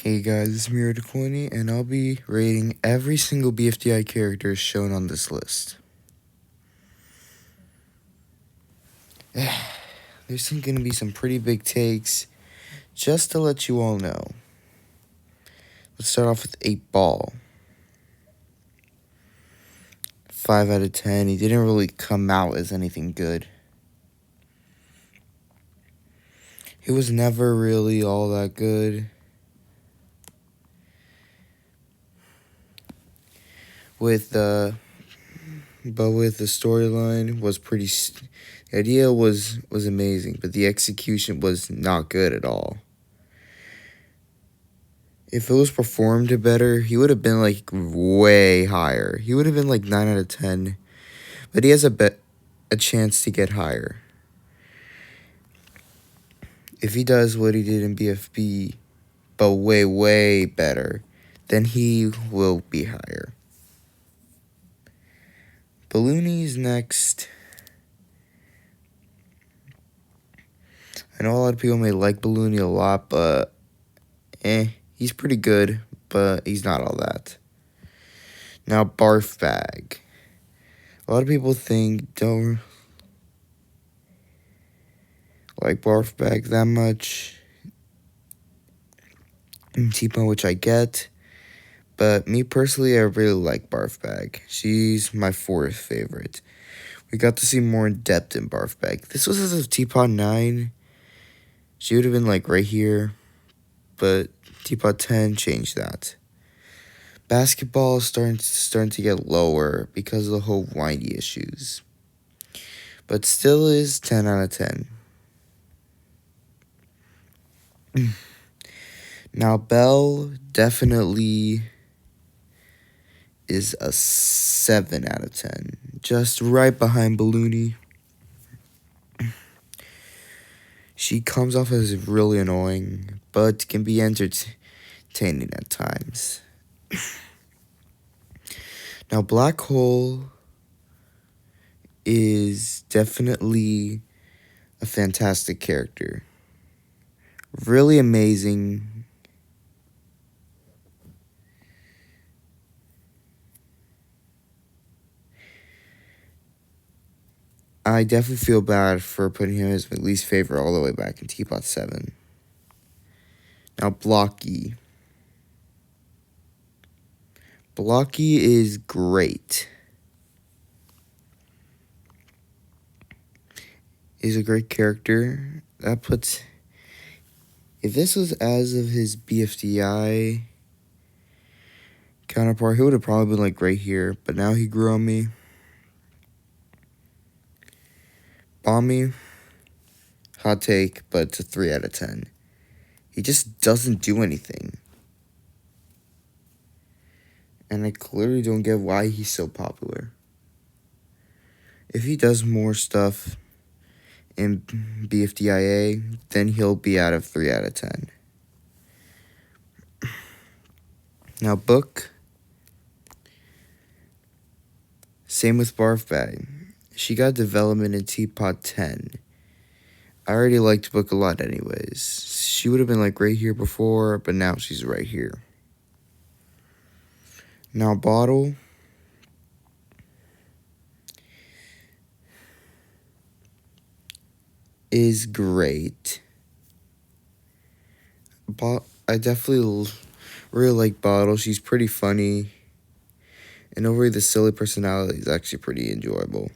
Hey guys, it's Mira20, and I'll be rating every single BFDI character shown on this list. There's going to be some pretty big takes, just to let you all know. Let's start off with 8 Ball. 5 out of 10. He didn't really come out as anything good. He was never really all that good. With the storyline was pretty. The idea was amazing, but the execution was not good at all. If it was performed better, he would have been like way higher. He would have been like 9 out of 10, but he has a chance to get higher. If he does what he did in BFB, but way better, then he will be higher. Ballooney's next. I know a lot of people may like Ballooney a lot, but he's pretty good, but he's not all that. Now, Barf Bag. A lot of people don't like Barf Bag that much. TPOT, which I get. But me personally, I really like Barf Bag. She's my 4th favorite. We got to see more in depth in Barf Bag. This was as of TPOT 9. She would have been like right here. But TPOT 10 changed that. Basketball is starting to get lower because of the whole windy issues. But still is 10 out of 10. Now, Belle definitely is a 7 out of 10. Just right behind Ballooney. She comes off as really annoying, but can be entertaining at times. Now, Black Hole is definitely a fantastic character. Really amazing. I definitely feel bad for putting him as my least favorite all the way back in TPOT 7. Now, Blocky. Blocky is great. He's a great character. That puts... If this was as of his BFDI counterpart, he would have probably been like right here. But now he grew on me. Bomby, hot take, but it's a 3 out of 10. He just doesn't do anything. And I clearly don't get why he's so popular. If he does more stuff in BFDIA, then he'll be out of 3 out of 10. Now, Book. Same with Barf Bag. She got development in TPOT 10. I already liked Book a lot anyways. She would have been like right here before, but now she's right here. Now, Bottle. Is great. I definitely really like Bottle. She's pretty funny. And overall, the silly personality is actually pretty enjoyable.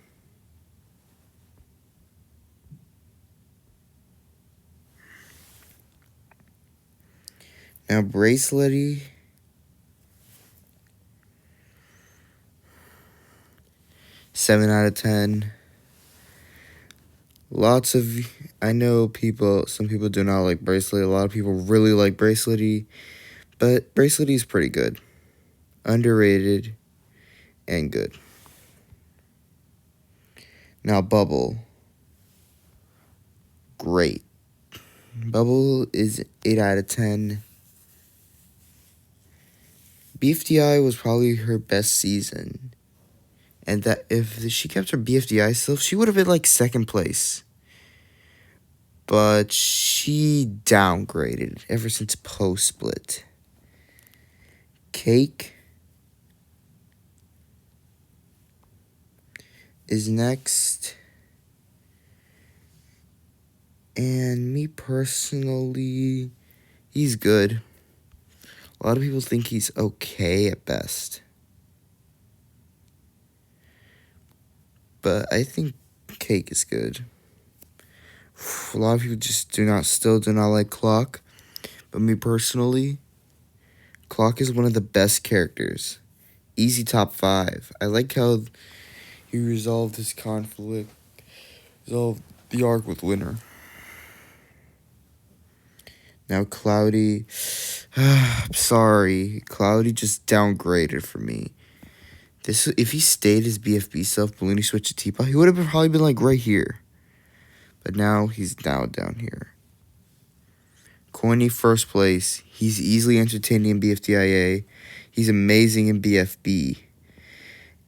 Now, Bracelety. Seven out of 10. I know some people do not like Bracelety. A lot of people really like Bracelety. But Bracelety is pretty good. Underrated and good. Now, Bubble. Great. Bubble is 8 out of 10. BFDI was probably her best season. And that if she kept her BFDI self, she would have been like 2nd place. But she downgraded ever since post-split. Cake is next. And me personally, he's good. A lot of people think he's okay at best. But I think Cake is good. A lot of people just still do not like Clock. But me personally, Clock is one of the best characters. Easy top 5. I like how he resolved his conflict, resolved the arc with Winter. Now Cloudy, sorry, Cloudy just downgraded for me. If he stayed his BFB self, Balloony switched to Teapot, he would have probably been like right here. But now he's now down here. Coiny first place. He's easily entertaining in BFDIA. He's amazing in BFB.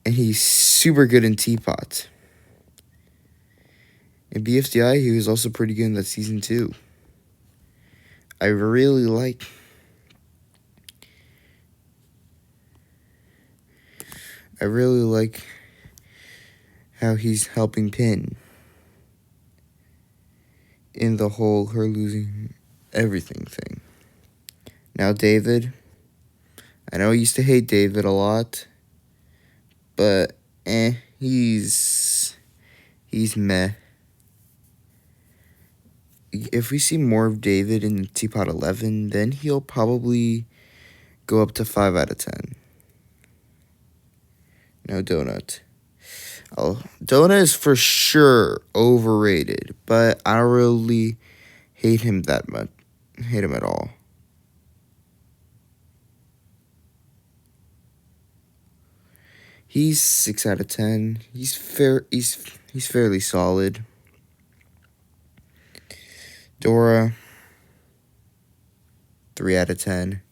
And he's super good in Teapot. In BFDI, he was also pretty good in that season too. I really like how he's helping Pin in the whole her losing everything thing. Now David, I know I used to hate David a lot, but he's meh. If we see more of David in Teapot 11, then he'll probably go up to 5 out of 10. Now Donut. Donut is for sure overrated, but I don't really hate him that much. Hate him at all. He's 6 out of 10. He's fairly solid. Dora, 3 out of 10.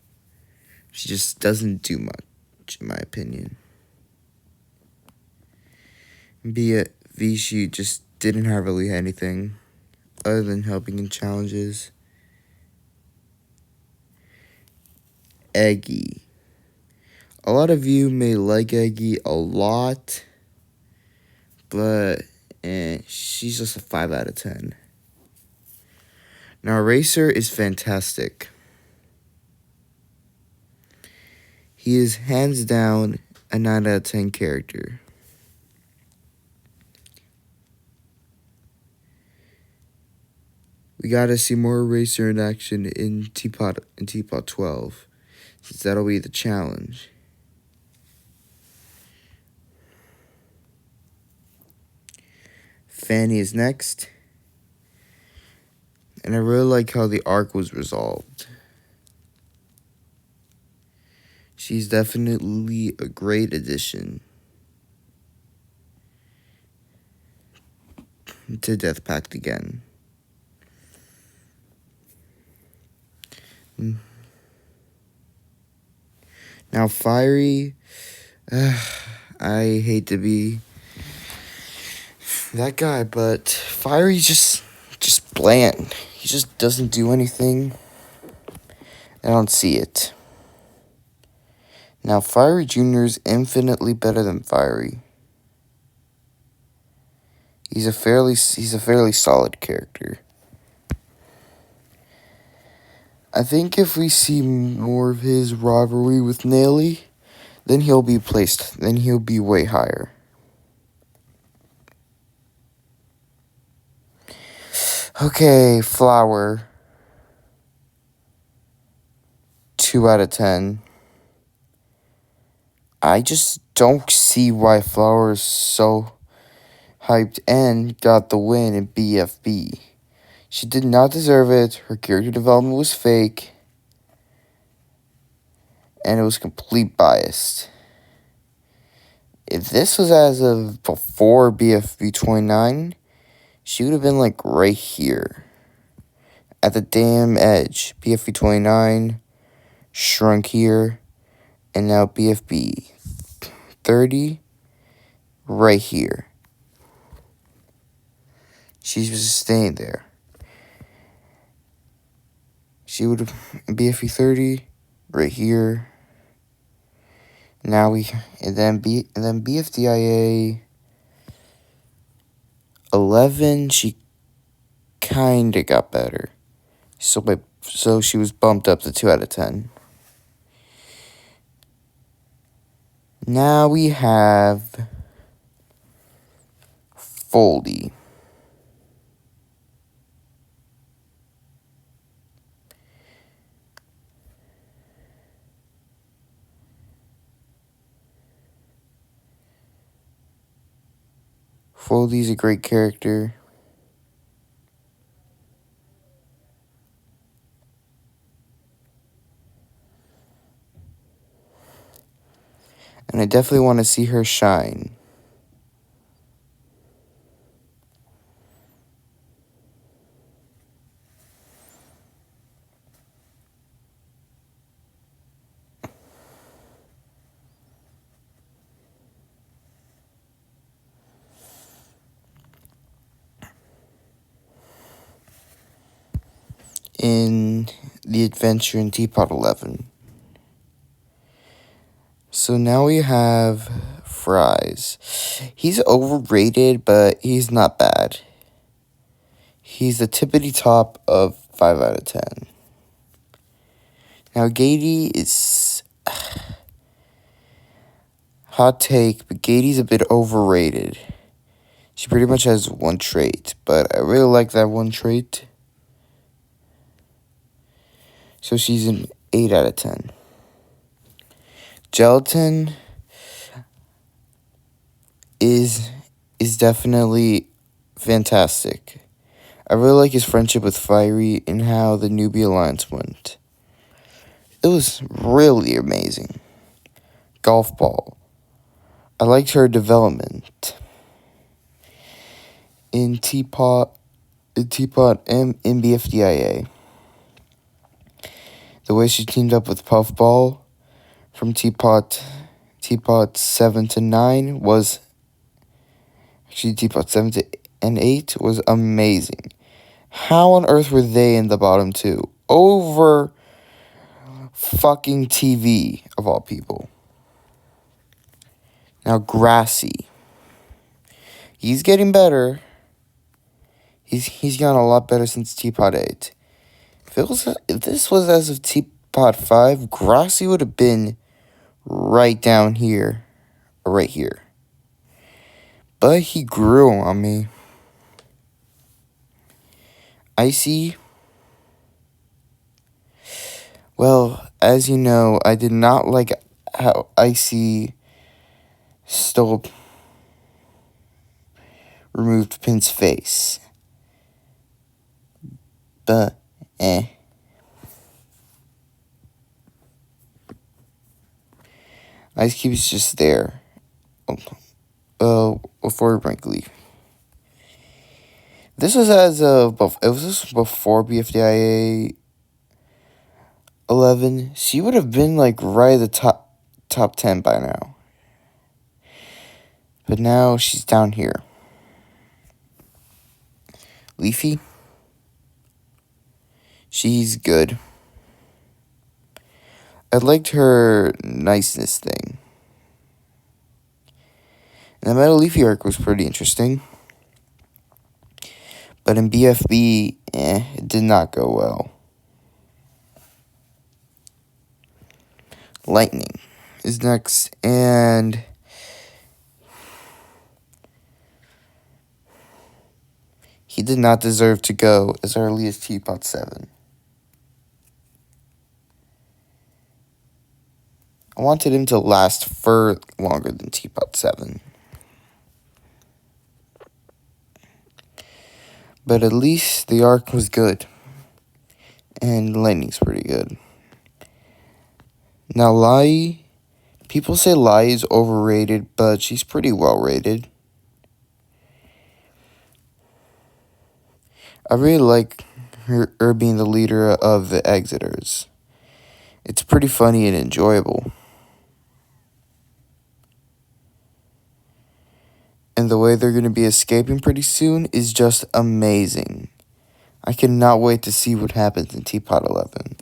She just doesn't do much, in my opinion. V, she just didn't have really anything other than helping in challenges. Eggy. A lot of you may like Eggy a lot, but she's just a 5 out of 10. Now, Eraser is fantastic. He is hands down a 9 out of 10 character. We gotta see more Eraser in action in Teapot 12, since that'll be the challenge. Fanny is next. And I really like how the arc was resolved. She's definitely a great addition to Death Pact again. Now Fiery, I hate to be that guy, but Fiery's just bland. He just doesn't do anything. I don't see it. Now Fiery Jr. is infinitely better than Fiery. He's a fairly solid character. I think if we see more of his rivalry with Naily, then he'll be way higher. Okay, Flower. 2 out of 10. I just don't see why Flower is so hyped and got the win in BFB. She did not deserve it. Her character development was fake. And it was complete biased. If this was as of before BFB 29, she would have been like right here. At the damn edge. BFB 29 shrunk here. And now BFB 30 right here. She's just staying there. She would have BFB 30 right here. Now and then BFDIA 11, she kinda got better. So she was bumped up to 2 out of 10. Now we have Foldy. Foldy's a great character. And I definitely want to see her shine. In the adventure in Teapot 11. So now we have Fries. He's overrated, but he's not bad. He's the tippity top of 5 out of 10. Now Gady is hot take, but Gady's a bit overrated. She pretty much has one trait, but I really like that one trait. So she's an 8 out of 10. Gelatin is definitely fantastic. I really like his friendship with Fiery and how the newbie alliance went. It was really amazing. Golf ball. I liked her development. In Teapot and in BFDIA. The way she teamed up with Puffball from Teapot 7 to 9 was actually Teapot 7 to and 8 was amazing. How on earth were they in the bottom two? Over fucking TV, of all people. Now, Grassy. He's getting better. He's gotten a lot better since Teapot 8. If this was as of Teapot 5, Grassy would have been right down here. Or right here. But he grew on me. Icy. Well, as you know, I did not like how Icy removed Pin's face. But, Ice Cube's just there. Before Brinkley. This was before BFDIA 11. She would have been like right at the top 10 by now. But now she's down here. Leafy. She's good. I liked her niceness thing. And the Metal Leafy arc was pretty interesting. But in BFB, it did not go well. Lightning is next, and he did not deserve to go as early as Teapot 7. I wanted him to last for longer than Teapot 7. But at least the arc was good. And Lightning's pretty good. Now, Lai, people say Lai is overrated, but she's pretty well rated. I really like her being the leader of the Exiters. It's pretty funny and enjoyable. And the way they're going to be escaping pretty soon is just amazing. I cannot wait to see what happens in Teapot 11.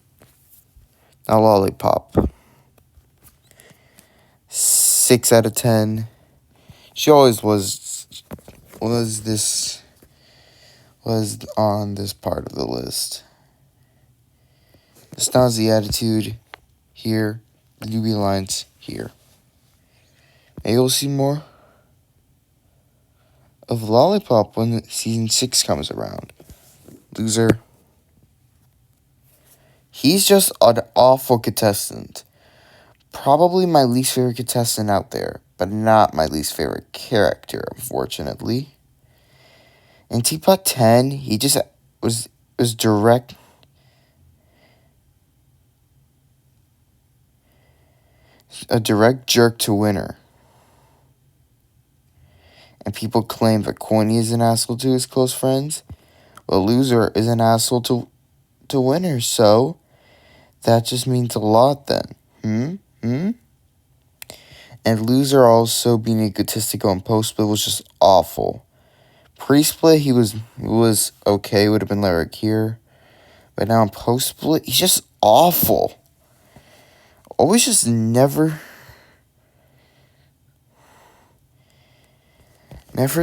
Now, Lollipop. 6 out of 10. She always was on this part of the list. The snazzy attitude here, the newbie lines here. Maybe we'll see more of Lollipop when season 6 comes around. Loser. He's just an awful contestant. Probably my least favorite contestant out there, but not my least favorite character, unfortunately. In TPOT 10, he just was direct. A direct jerk to Winner. And people claim that Corny is an asshole to his close friends. Well, Loser is an asshole to Winner, so that just means a lot then. And Loser also being egotistical and post-split was just awful. Pre-split, he was okay, would have been lyric here. But now in post-split, he's just awful. Always just never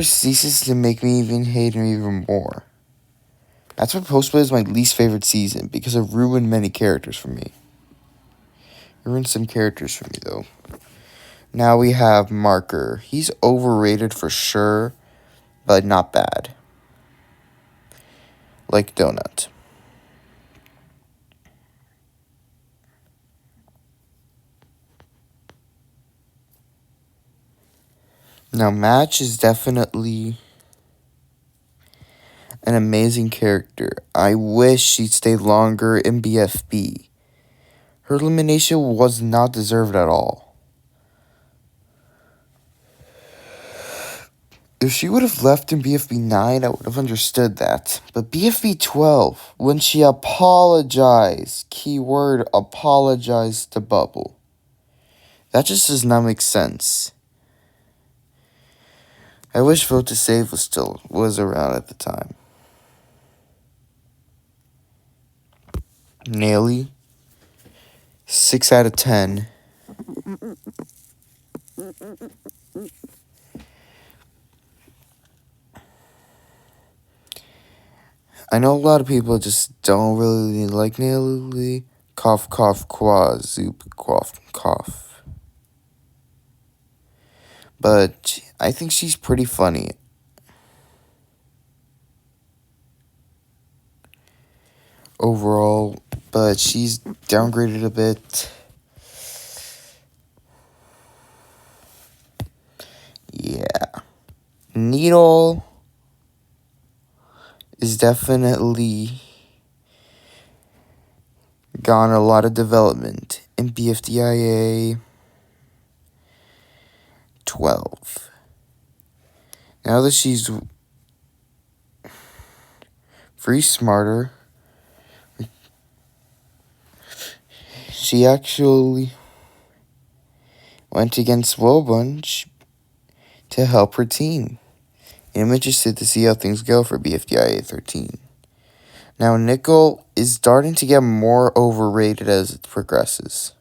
ceases to make me even hate him even more. That's why post-split is my least favorite season, because it ruined many characters for me. It ruined some characters for me, though. Now we have Marker. He's overrated for sure, but not bad. Like Donut. Now, Match is definitely an amazing character. I wish she'd stayed longer in BFB. Her elimination was not deserved at all. If she would have left in BFB 9, I would have understood that. But BFB 12, when she apologized, keyword apologized to Bubble, that just does not make sense. I wish Vote to Save was around at the time. Nelly, 6 out of 10. I know a lot of people just don't really like Nelly. Cough, cough, quaz, zoop, cough, cough. But I think she's pretty funny. Overall, but she's downgraded a bit. Yeah. Needle is definitely gone a lot of development in BFDIA 12. Now that she's free smarter, she actually went against Wobunch to help her team. I'm interested to see how things go for BFDIA 13. Now, Nickel is starting to get more overrated as it progresses.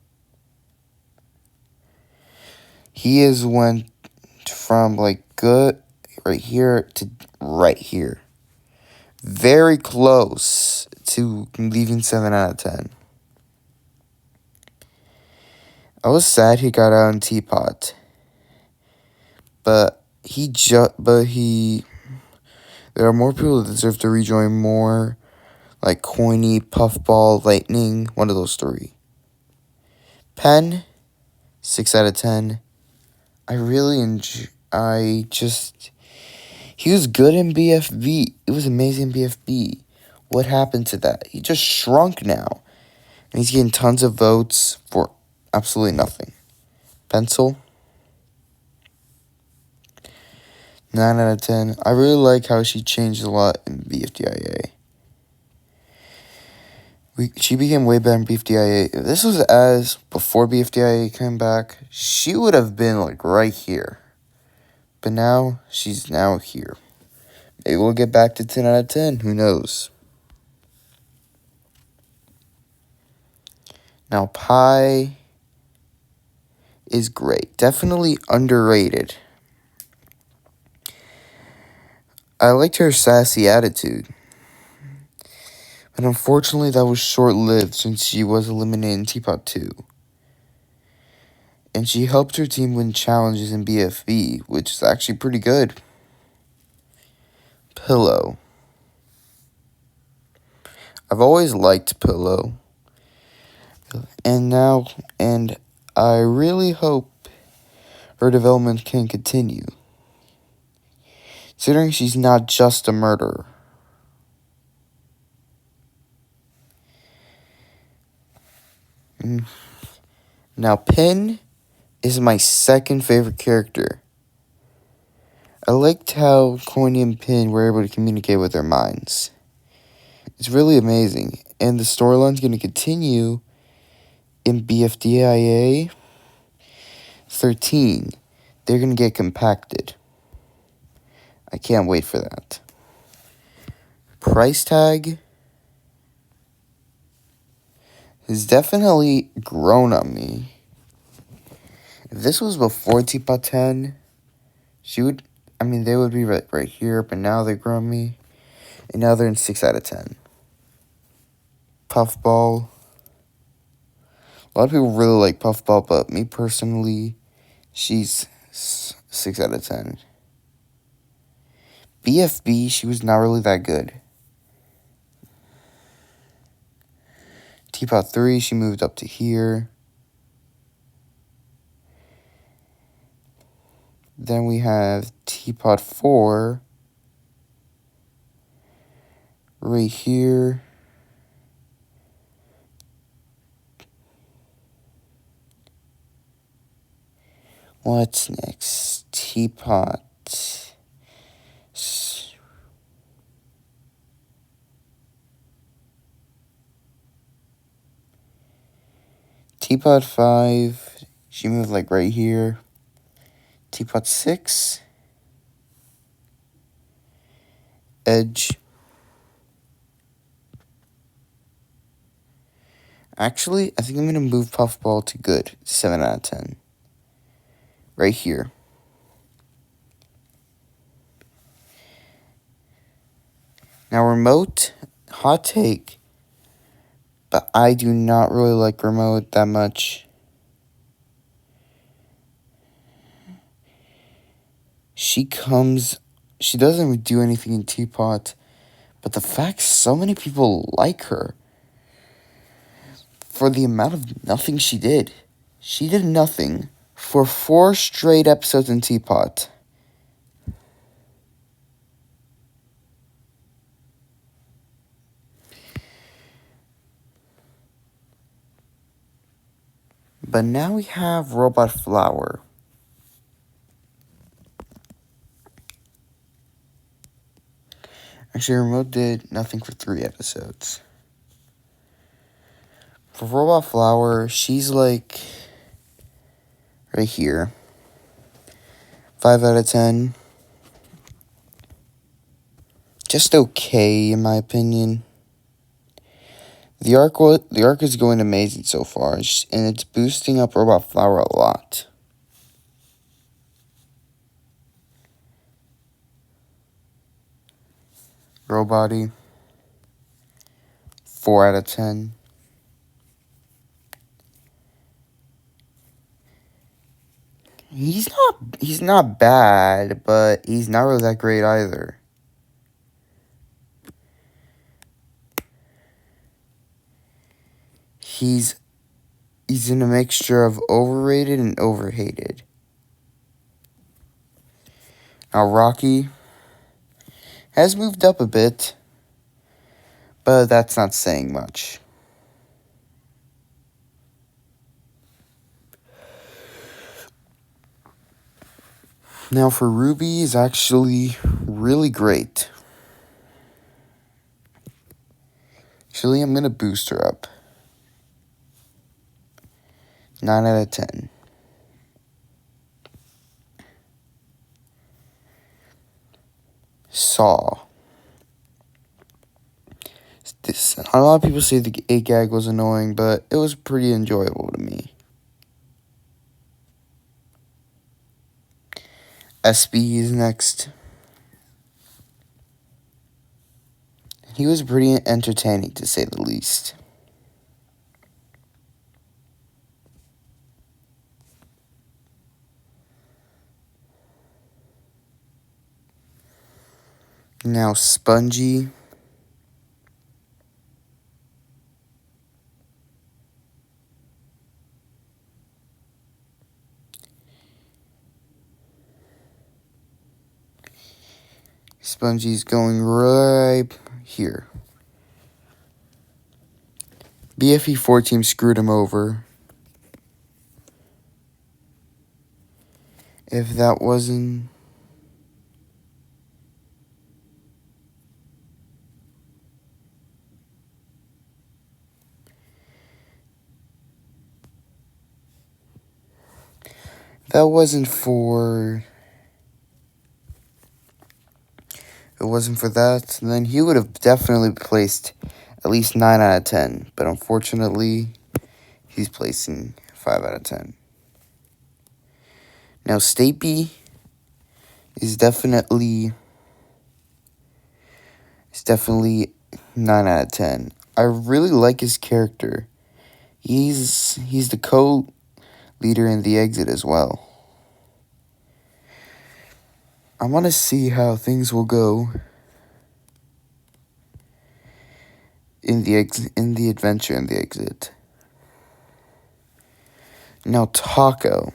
He has went from good right here to right here. Very close to leaving 7 out of 10. I was sad he got out in TPOT. But there are more people that deserve to rejoin more, like Coiny, Puffball, Lightning, one of those three. Pen, 6 out of 10. I really enjoy. He was good in BFB. It was amazing in BFB. What happened to that? He just shrunk now. And he's getting tons of votes for absolutely nothing. Pencil, 9 out of 10. I really like how she changed a lot in BFDIA. She became way better in BFDIA. If this was as before BFDIA came back, she would have been right here. But now, she's now here. Maybe we'll get back to 10 out of 10. Who knows? Now, Pi is great. Definitely underrated. I liked her sassy attitude. But unfortunately, that was short-lived since she was eliminated in Teapot 2. And she helped her team win challenges in BFB, which is actually pretty good. Pillow. I've always liked Pillow. And I really hope her development can continue. Considering she's not just a murderer. Now, Pin is my second favorite character. I liked how Coiny and Pin were able to communicate with their minds. It's really amazing. And the storyline's going to continue in BFDIA 13. They're going to get compacted. I can't wait for that. Price tag has definitely grown on me. If this was before Teapot 10, they would be right here, but now they've grown me. And now they're in 6 out of 10. Puffball. A lot of people really like Puffball, but me personally, she's 6 out of 10. BFB, she was not really that good. Teapot 3, she moved up to here. Then we have Teapot 4 right here. What's next? Teapot. Teapot 5, she moved like right here. Teapot 6, Edge. Actually, I think I'm going to move Puffball to good, 7 out of 10. Right here. Now, Remote, hot take, but I do not really like Remote that much. She doesn't do anything in Teapot, but the fact so many people like her for the amount of nothing she did. She did nothing for 4 straight episodes in Teapot. But now we have Robot Flower. Actually, Remote did nothing for 3 episodes. For Robot Flower, she's like right here. 5 out of 10. Just okay, in my opinion. The arc is going amazing so far, and it's boosting up Robot Flower a lot. Robody, 4 out of 10. He's not bad, but he's not really that great either. He's in a mixture of overrated and overhated. Now Rocky has moved up a bit, but that's not saying much. Now for Ruby is actually really great. Actually, I'm going to boost her up. 9 out of 10. Saw. A lot of people say the 8 gag was annoying, but it was pretty enjoyable to me. SB is next. He was pretty entertaining, to say the least. Now Spongy. Spongy's going right here. BFE4 team screwed him over. If that wasn't... That wasn't for... If it wasn't for that, then he would have definitely placed at least 9 out of 10. But unfortunately, he's placing 5 out of 10. Now, Stapy is definitely 9 out of 10. I really like his character. He's the co-leader in the exit as well. I want to see how things will go in the adventure in the exit. Now Taco.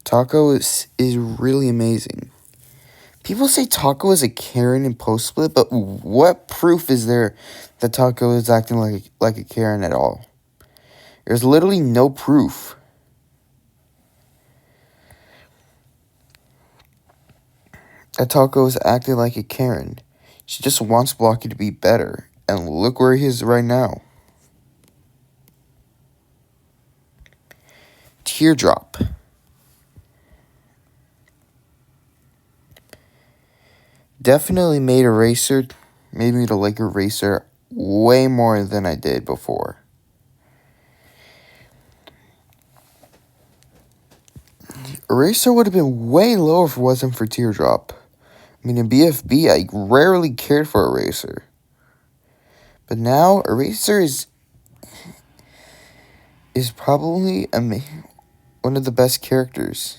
Taco is really amazing. People say Taco is a Karen in post-split, but what proof is there that Taco is acting like a Karen at all? There's literally no proof. That Taco is acting like a Karen. She just wants Blocky to be better. And look where he is right now. Teardrop. Definitely made me to like Eraser way more than I did before. Eraser would have been way lower if it wasn't for Teardrop. I mean, in BFB, I rarely cared for Eraser. But now, Eraser is probably one of the best characters.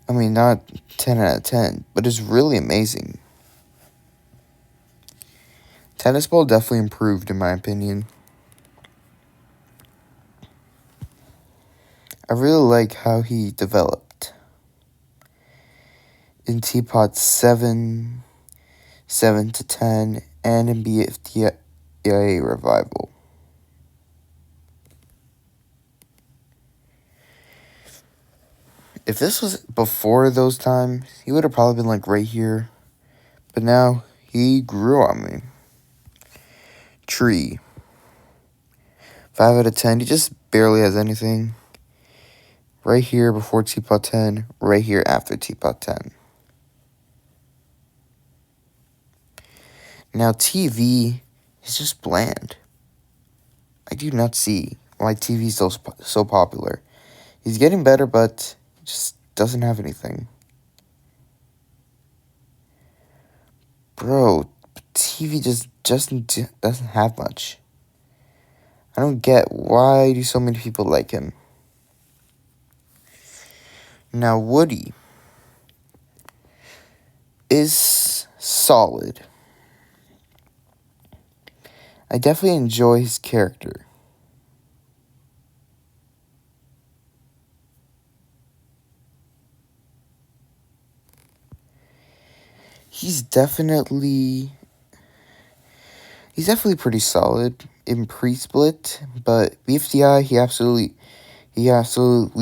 I mean, not 10 out of 10, but it's really amazing. Tennis Ball definitely improved, in my opinion. I really like how he developed. In TPOT 7 to 10, and in BFDI Revival. If this was before those times, he would have probably been like right here. But now, he grew on me. Tree. 5 out of 10. He just barely has anything. Right here before Teapot 10. Right here after Teapot 10. Now, TV is just bland. I do not see why TV is so popular. He's getting better, but just doesn't have anything. Bro, TV just doesn't have much. I don't get why do so many people like him. Now Woody is solid. I definitely enjoy his character. He's definitely pretty solid in pre-split, but BFDI he absolutely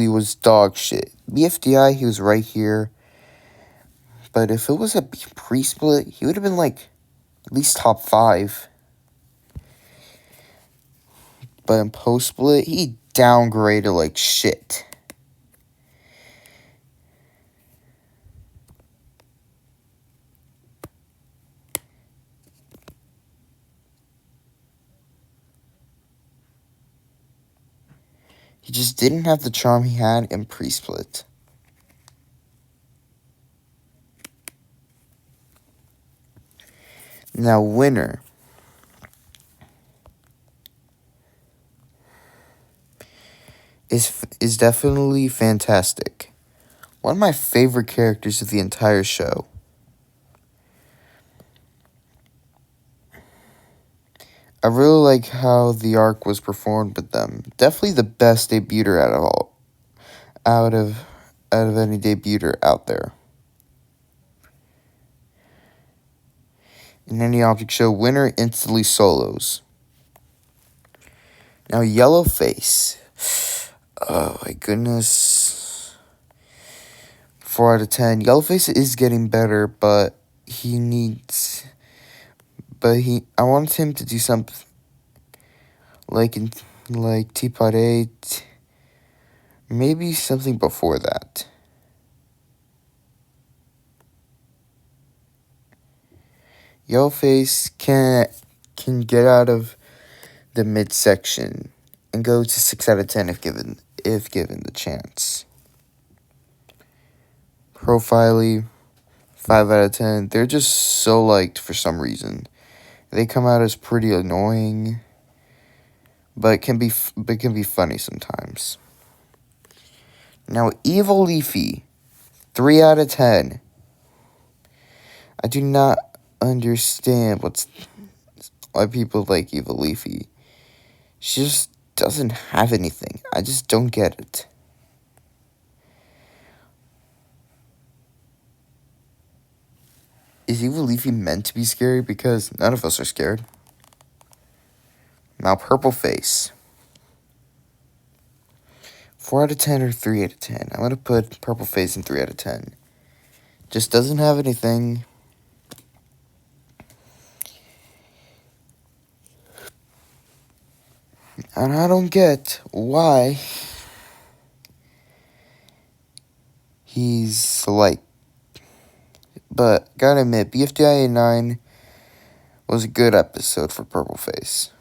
was dog shit. BFDI he was right here, but if it was a pre-split, he would have been like at least top 5. But in post-split, he downgraded like shit. He just didn't have the charm he had in pre-split. Now, winner is definitely fantastic. One of my favorite characters of the entire show. I really like how the arc was performed with them. Definitely the best debuter out of any debuter out there. In any object show, winner instantly solos. Now, Yellowface. Oh my goodness. 4 out of 10. Yellowface is getting better, but I want him to do something like TPOT 8. Maybe something before that. Yellowface can get out of the midsection and go to 6 out of 10 if given the chance. Profiley, 5 out of 10. They're just so liked for some reason. They come out as pretty annoying, but can be funny sometimes. Now, Evil Leafy, 3 out of 10. I do not understand why people like Evil Leafy. She just doesn't have anything. I just don't get it. Is Evil Leafy meant to be scary? Because none of us are scared. Now, Purple Face. 4 out of 10 or 3 out of 10. I'm going to put Purple Face in 3 out of 10. Just doesn't have anything. And I don't get why he's like. But gotta admit, BFDI 9 was a good episode for Purple Face.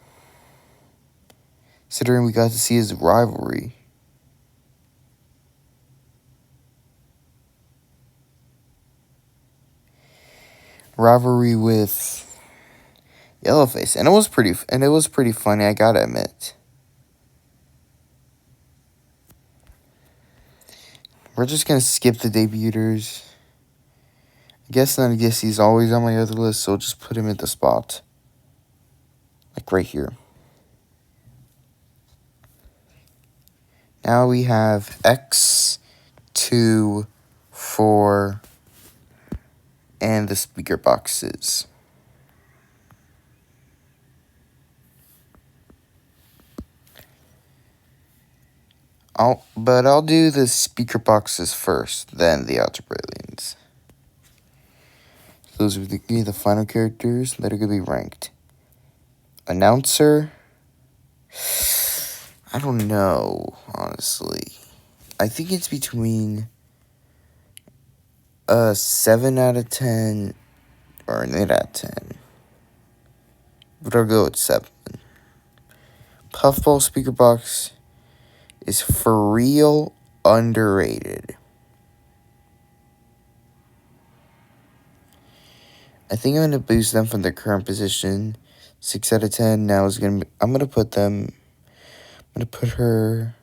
Considering we got to see his rivalry. With Yellowface. And it was pretty funny, I gotta admit. We're just gonna skip the debuters. I guess he's always on my other list, so I'll just put him at the spot. Like right here. Now we have X, 2, 4, and the speaker boxes. I'll do the speaker boxes first, then the algebra aliens. Those are the final characters that are going to be ranked. Announcer. I don't know, honestly. I think it's between a 7 out of 10 or an 8 out of 10. But I'll go with 7. Puffball speaker box is for real underrated. I think I'm going to boost them from their current position. 6 out of 10 now is going to be... I'm going to put her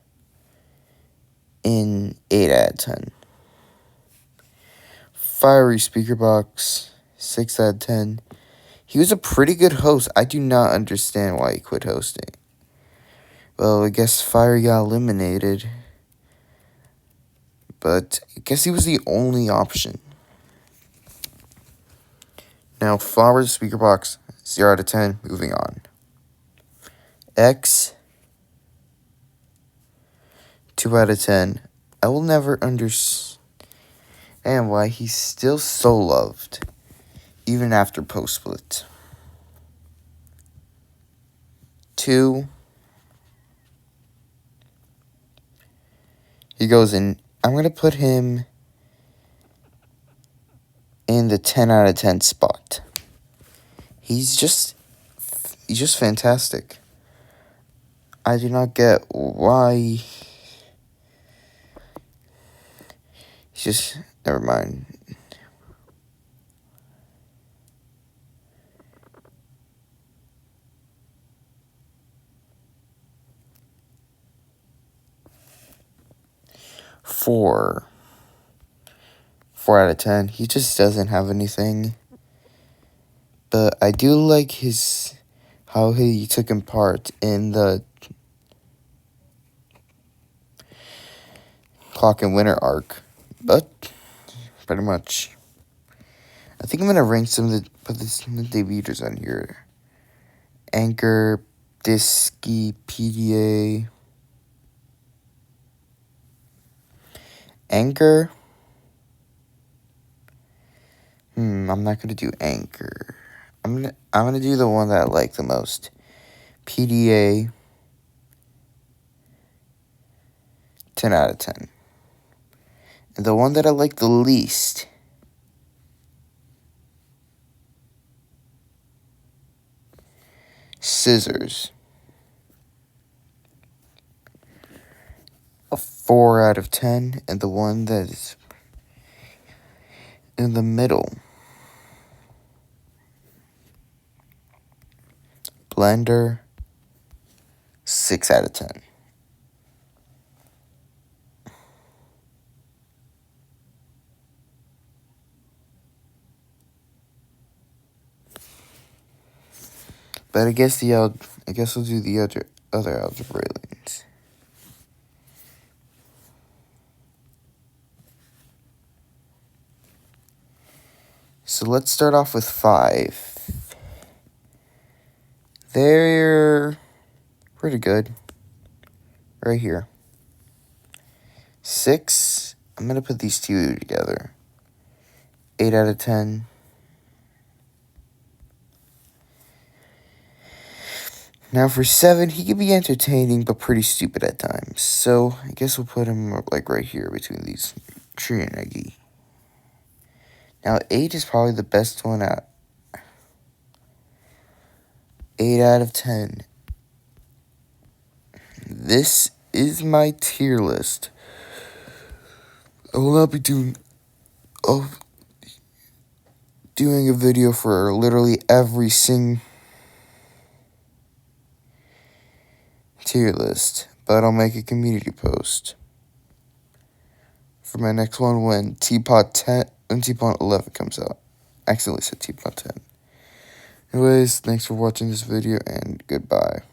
in 8 out of 10. Fiery speaker box, 6 out of 10. He was a pretty good host. I do not understand why he quit hosting. Well, I guess Fiery got eliminated. But I guess he was the only option. Now, Flower's speaker box, 0 out of 10. Moving on. X, 2 out of 10. I will never understand why he's still so loved, even after post-split. 2. He goes in. I'm going to put him in the 10 out of 10 spot. He's just fantastic. I do not get why He's just, never mind. Four out of 10. He just doesn't have anything. But I do like how he took in part in the Clock and Winter arc. But pretty much, I think I'm gonna rank some of the debuters on here. Anchor, Disky, PDA. Anchor. I'm not gonna do Anchor. I'm gonna do the one that I like the most. PDA. 10 out of 10. And the one that I like the least, Scissors. A 4 out of 10. And the one that is in the middle, Blender. 6 out of 10. But I guess we'll do the other algebra aliens. So let's start off with 5. They're pretty good. Right here. 6, I'm gonna put these two together. 8 out of 10. Now for 7, he can be entertaining but pretty stupid at times. So I guess we'll put him like right here between these Tree and Eggy. Now 8 is probably the best one out. 8 out of 10. This is my tier list. I will not be doing a video for literally every single tier list, but I'll make a community post for my next one when TPOT 11 comes out. I accidentally said TPOT 10. Anyways, thanks for watching this video and goodbye.